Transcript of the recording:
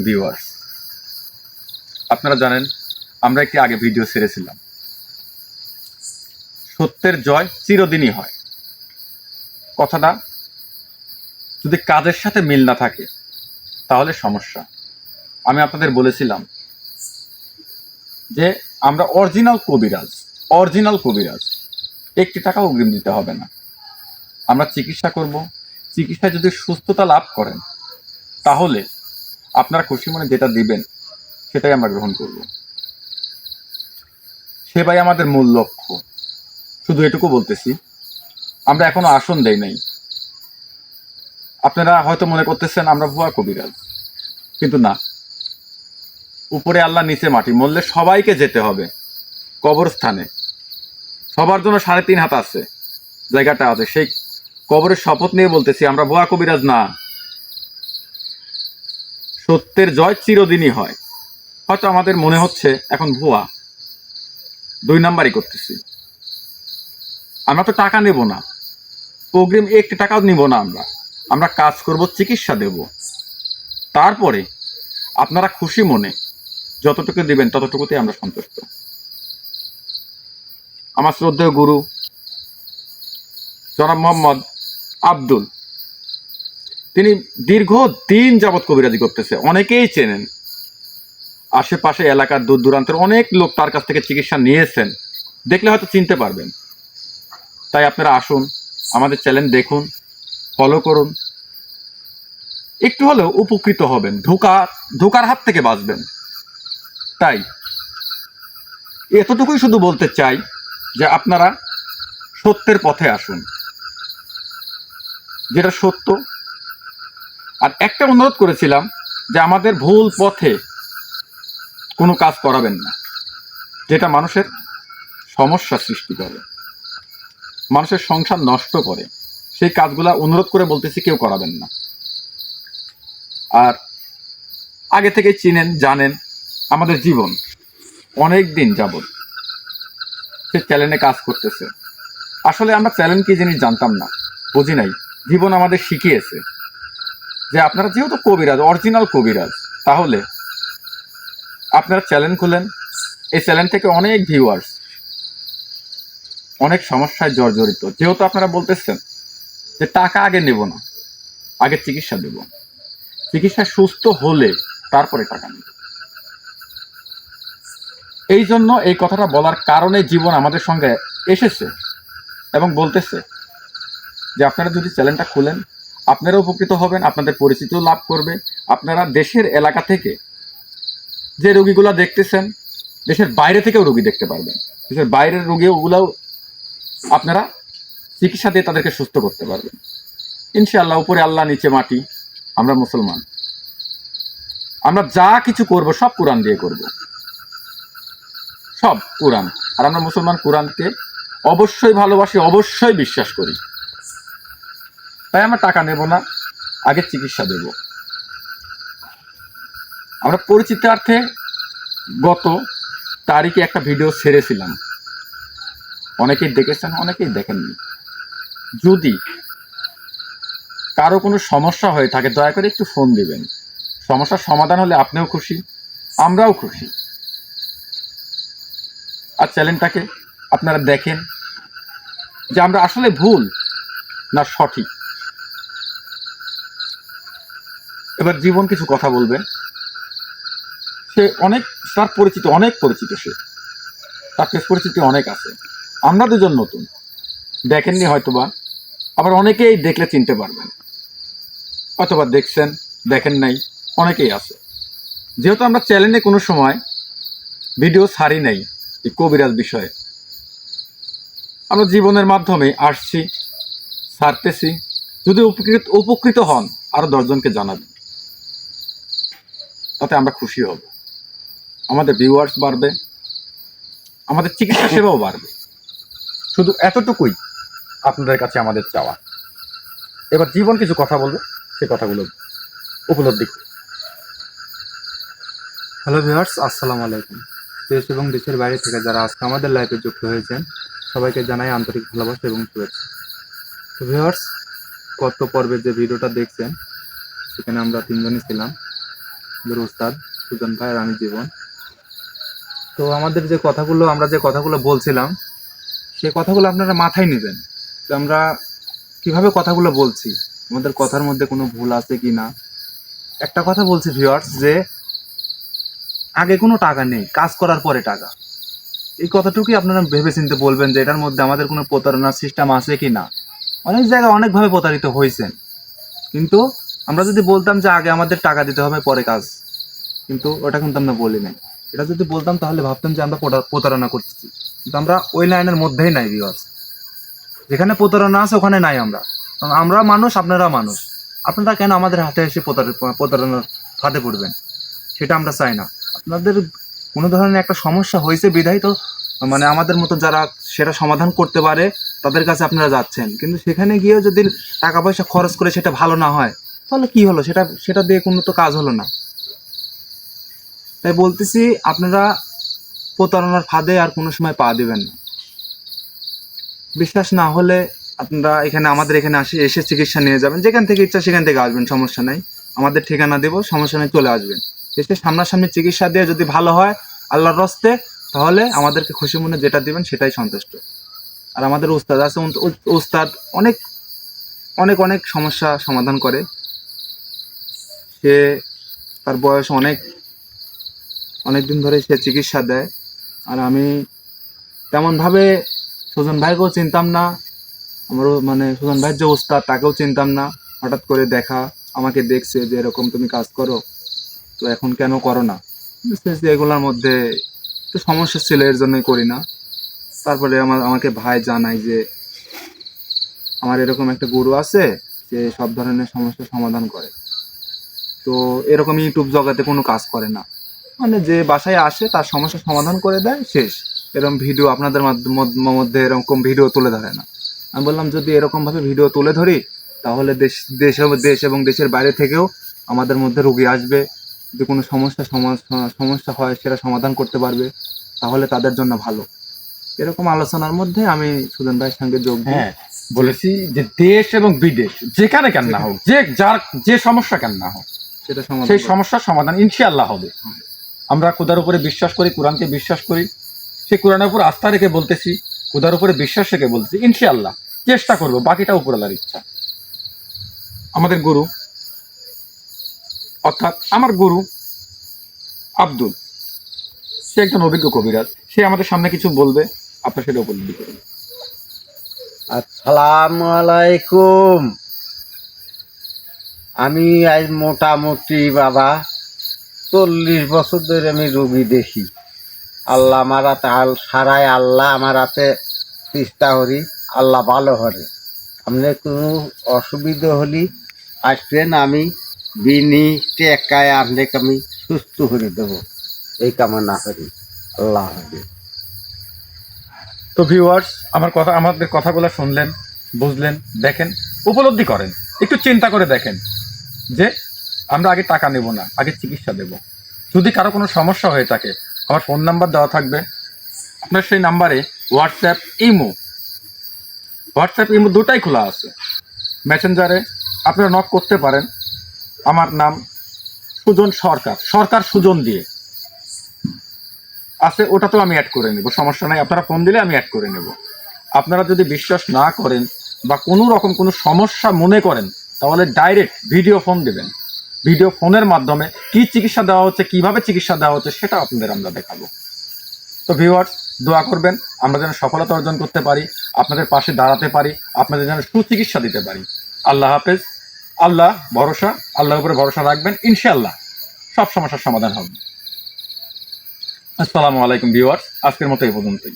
Viewers, আপনারা জানেন আমরা একটি আগে ভিডিও ছেড়েছিলাম, সত্যের জয় চিরদিনই হয়। কথাটা যদি কাজের সাথে মিল না থাকে তাহলে সমস্যা। আমি আপনাদের বলেছিলাম যে আমরা অরিজিনাল কবিরাজ, একটি টাকা অগ্রিম দিতে হবে না। আমরা চিকিৎসা করব, চিকিৎসায় যদি সুস্থতা লাভ করেন তাহলে আপনারা খুশি মনে যেটা দিবেন সেটাই আমরা গ্রহণ করব। সেবাই আমাদের মূল লক্ষ্য। শুধু এটুকু বলতেছি, আমরা এখনো আসন দেই নাই। আপনারা হয়তো মনে করতেছেন আমরা ভুয়া কবিরাজ, কিন্তু না। উপরে আল্লাহ, নিচে মাটি, মরলে সবাইকে যেতে হবে কবরস্থানে। সবার জন্য 3.5 হাত আছে, জায়গাটা আছে। সেই কবরের শপথ নিয়ে বলতেছি, আমরা ভুয়া কবিরাজ না। সত্যের জয় চিরদিনই হয়। হয়তো আমাদের মনে হচ্ছে এখন ভুয়া, 2 নাম্বারই করতেছি। আমরা তো টাকা নেব না, অগ্রিম 1 টাকাও নিব না। আমরা কাজ করব, চিকিৎসা দেব। তারপরে আপনারা খুশি মনে যতটুকু দিবেন ততটুকুতেই আমরা সন্তুষ্ট। আমার শ্রদ্ধেয় গুরু জনাব মোহাম্মদ আব্দুল, তিনি দীর্ঘদিন যাবৎ কবিরাজি করতেছে, অনেকেই চেনেন। আশেপাশে এলাকার দূর দূরান্তের অনেক লোক তার কাছ থেকে চিকিৎসা নিয়েছেন, দেখলে হয়তো চিনতে পারবেন। তাই আপনারা আসুন, আমাদের চ্যানেল দেখুন, ফলো করুন, একটু হলেও উপকৃত হবেন, ধোকার হাত থেকে বাঁচবেন। তাই এতটুকুই শুধু বলতে চাই যে আপনারা সত্যের পথে আসুন, যেটা সত্য। আর একটা অনুরোধ করেছিলাম যে আমাদের ভুল পথে কোনো কাজ করাবেন না, যেটা মানুষের সমস্যা সৃষ্টি করে, মানুষের সংসার নষ্ট করে। সেই কাজগুলা অনুরোধ করে বলতেছি, কেউ করাবেন না। আর আগে থেকে চিনেন, জানেন আমাদের জীবন অনেক দিন যাবৎ সে চ্যানেলে কাজ করতেছে। আসলে আমরা চ্যানেল কি জিনিস জানতাম না, বুঝি নাই। জীবন আমাদের শিখিয়েছে যে আপনারা যেহেতু কবিরাজ, অরিজিনাল কবিরাজ, তাহলে আপনারা চ্যানেল খুলেন। এই চ্যানেল থেকে অনেক ভিউয়ার্স অনেক সমস্যায় জর্জরিত। যেহেতু আপনারা বলতেছেন যে টাকা আগে নেব না, আগে চিকিৎসা দেব, চিকিৎসা সুস্থ হলে তারপরে টাকা নেব। এই জন্য এই কথাটা বলার কারণে জীবন আমাদের সঙ্গে এসেছে এবং বলতেছে যে আপনারা যদি চ্যানেলটা খুলেন আপনারা উপকৃত হবেন, আপনাদের পরিচিতিও লাভ করবে। আপনারা দেশের এলাকা থেকে যে রোগীগুলা দেখতেছেন, দেশের বাইরে থেকেও রোগী দেখতে পারবেন। দেশের বাইরের রোগীগুলাও আপনারা চিকিৎসা দিয়ে তাদেরকে সুস্থ করতে পারবেন ইনশাআল্লাহ। উপরে আল্লাহ, নিচে মাটি, আমরা মুসলমান। আমরা যা কিছু করব সব কোরআন দিয়ে করব, সব কোরআন। আর আমরা মুসলমান, কোরআনকে অবশ্যই ভালোবাসি, অবশ্যই বিশ্বাস করি। তাই আমরা টাকা নেব না, আগে চিকিৎসা দেব। আমরা পরিচিতার্থে গত তারিখে একটা ভিডিও ছেড়েছিলাম, অনেকেই দেখেছেন, অনেকেই দেখেননি। যদি কারো কোনো সমস্যা হয়ে থাকে দয়া করে একটু ফোন দিবেন। সমস্যার সমাধান হলে আপনিও খুশি, আমরাও খুশি। আর চ্যানেলটাকে আপনারা দেখেন যে আমরা আসলে ভুল না সঠিক। এবার জীবন কিছু কথা বলবে। সে অনেক, তার পরিচিত, অনেক পরিচিত, সে তার পেশ পরিচিতি অনেক আছে। আমরা দুজন নতুন, দেখেননি হয়তোবা, আবার অনেকেই দেখলে চিনতে পারবেন। হয়তোবা দেখছেন, দেখেন নাই, অনেকেই আছে। যেহেতু আমরা চ্যানেলে কোনো সময় ভিডিও ছাড়ি নাই এই কবিরাজ বিষয়ে, আমরা জীবনের মাধ্যমে আসছি, ছাড়তেছি। যদি উপকৃত হন আরো 10 জনকে জানাবেন, তাতে আমরা খুশি হব। আমাদের ভিউয়ার্স বাড়বে, আমাদের চিকিৎসা সেবাও বাড়বে। শুধু এতটুকুই আপনাদের কাছে আমাদের চাওয়া। এবার জীবন কিছু কথা বলবে, সে কথাগুলো উপলব্ধি করুন। হ্যালো ভিউয়ার্স, আসসালামু আলাইকুম। দেশ এবং দেশের বাইরে থেকে যারা আজকে আমাদের লাইভে যুক্ত হয়েছেন সবাইকে জানাই আন্তরিক ভালোবাসা এবং শুভেচ্ছা। তো ভিউয়ার্স, গত পর্বে যে ভিডিওটা দেখছেন সেখানে আমরা 3 জনই ছিলাম। আমাদের উস্তাদ সুজন ভাই আর আমি জীবন। তো আমাদের আমরা যে কথাগুলো বলছিলাম সেই কথাগুলো আপনারা মাথায় নেবেন। তো আমরা কিভাবে কথাগুলো বলছি, আমাদের কথার মধ্যে কোনো ভুল আছে কি না। একটা কথা বলছি ভিউয়ার্স, যে আগে কোনো টাকা নেই, কাজ করার পরে টাকা। এই কথাটুকুই আপনারা ভেবে চিন্তে বলবেন যে এটার মধ্যে আমাদের কোনো প্রতারণার সিস্টেম আছে কি না। অনেক জায়গায় অনেকভাবে প্রতারিত হয়েছেন, কিন্তু আমরা যদি বলতাম যে আগে আমাদের টাকা দিতে হবে পরে কাজ, কিন্তু ওটা কিন্তু আমরা বলি নাই। এটা যদি বলতাম তাহলে ভাবতাম যে আমরা প্রতারণা করতেছি, কিন্তু আমরা ওই লাইনের মধ্যেই নাই ভিউয়ার্স। যেখানে প্রতারণা আছে ওখানে নাই আমরা। কারণ আমরা মানুষ, আপনারা মানুষ। আপনারা কেন আমাদের হাতে এসে প্রতারণার ফাঁদে পড়বেন? সেটা আমরা চাই না। আপনাদের কোনো ধরনের একটা সমস্যা হয়েছে বিধায় তো মানে আমাদের মতো যারা সেটা সমাধান করতে পারে তাদের কাছে আপনারা যাচ্ছেন, কিন্তু সেখানে গিয়েও যদি টাকা পয়সা খরচ করে সেটা ভালো না হয় তাহলে কি হলো? সেটা দিয়ে কোনো তো কাজ হলো না। তাই বলতেছি, আপনারা প্রতারণার ফাঁদে আর কোনো সময় পা দিবেন না। বিশ্বাস না হলে আপনারা আমাদের এখানে এসে চিকিৎসা নিয়ে যাবেন। যেখান থেকে ইচ্ছা সেখান থেকে আসবেন, সমস্যা নাই। আমাদের ঠিকানা দেবো, সমস্যা নেই, চলে আসবেন। এসে সামনাসামনি চিকিৎসা দিয়ে যদি ভালো হয় আল্লাহর রস্তে, তাহলে আমাদেরকে খুশি মনে যেটা দিবেন সেটাই সন্তুষ্ট। আর আমাদের উস্তাদ আছে, উস্তাদ অনেক অনেক অনেক সমস্যা সমাধান করে। সে তার বয়স অনেক দিন ধরে সে চিকিৎসা দেয়। আর আমি তেমনভাবে সুজন ভাইকেও চিনতাম না, আমারও মানে সুজন ভাইয়ের যে উস্তাদ তাকেও চিনতাম না। হঠাৎ করে দেখা, আমাকে দেখছে যে এরকম তুমি কাজ করো, তো এখন কেন করো না। বুঝতেছি এগুলোর মধ্যে একটু সমস্যা ছিল, এর জন্যই করি না। তারপরে আমাকে ভাই জানায় যে আমার এরকম একটা গুরু আছে, যে সব ধরনের সমস্যার সমাধান করে। তো এরকম ইউটিউব জগতে কোনো কাজ করে না, মানে যে বাসায় আসে তার সমস্যার সমাধান করে দেয়, শেষ। এরকম ভিডিও আপনাদের মধ্যে এরকম ভিডিও তুলে ধরে না। আমি বললাম যদি এরকমভাবে ভিডিও তুলে ধরি তাহলে দেশ এবং দেশের বাইরে থেকেও আমাদের মধ্যে রোগী আসবে। যদি কোনো সমস্যা হয় সেটা সমাধান করতে পারবে, তাহলে তাদের জন্য ভালো। এরকম আলোচনার মধ্যে আমি সুজন ভাইয়ের সঙ্গে যোগ দিই। হ্যাঁ, বলেছি যে দেশ এবং বিদেশ যেখানে কেন না হোক, যে সমস্যা কেন না হোক, সেটা সেই সমস্যার সমাধান ইনশাআল্লাহ হবে। আমরা খোদার উপরে বিশ্বাস করি, কোরআনকে বিশ্বাস করি। সেই কোরআনের উপর আস্থা রেখে বলতেছি, খোদার উপরে বিশ্বাস রেখে বলতেছি, ইনশাআল্লাহ চেষ্টা করব, বাকিটা উপরওয়ালার ইচ্ছা। আমাদের গুরু, অর্থাৎ আমার গুরু আব্দুল, সে একজন অভিজ্ঞ কবিরাজ। সে আমাদের সামনে কিছু বলবে, আপনার সেটা উপলব্ধি করুন। আসসালামু আলাইকুম। আমি আজ মোটামুটি বাবা 40 বছর ধরে আমি রোগী দেখি। আল্লাহ আমার হাতে সারাই, আল্লাহ আমার হাতে চেষ্টা করি, আল্লাহ ভালো করে। আপনার কোনো অসুবিধা হলে আসবেন, আমি বিনি টেকায় আপনাকে আমি সুস্থ করে দেবো, এই কামনা করি। আল্লাহ হাফেজ। তো ভিউয়ার্স, আমাদের কথাগুলো শুনলেন, বুঝলেন, দেখেন, উপলব্ধি করেন, একটু চিন্তা করে দেখেন যে আমরা আগে টাকা নেব না, আগে চিকিৎসা দেব। যদি কারো কোনো সমস্যা হয়ে থাকে, আমার ফোন নাম্বার দেওয়া থাকবে। আপনার সেই নাম্বারে হোয়াটসঅ্যাপ ইমো দুটাই খোলা আছে। মেসেঞ্জারে আপনারা নক করতে পারেন। আমার নাম সুজন সরকার সুজন দিয়ে আছে, ওটাতেও আমি অ্যাড করে নেব, সমস্যা নাই। আপনারা ফোন দিলে আমি অ্যাড করে নেব। আপনারা যদি বিশ্বাস না করেন বা কোনো রকম কোনো সমস্যা মনে করেন, তাহলে ডাইরেক্ট ভিডিও ফোন দেবেন। ভিডিও ফোনের মাধ্যমে কি চিকিৎসা দেওয়া হচ্ছে, কিভাবে চিকিৎসা দেওয়া হচ্ছে, সেটা আপনাদের আমরা দেখাবো। তো ভিউয়ার্স, দোয়া করবেন আমরা যেন সফলতা অর্জন করতে পারি, আপনাদের পাশে দাঁড়াতে পারি, আপনাদের যেন সুচিকিৎসা দিতে পারি। আল্লাহ হাফেজ। আল্লাহর উপরে ভরসা রাখবেন, ইনশাআল্লাহ সব সমস্যার সমাধান হবে। আসসালামু আলাইকুম ভিউয়ার্স, আজকের মতো এই পর্যন্তই।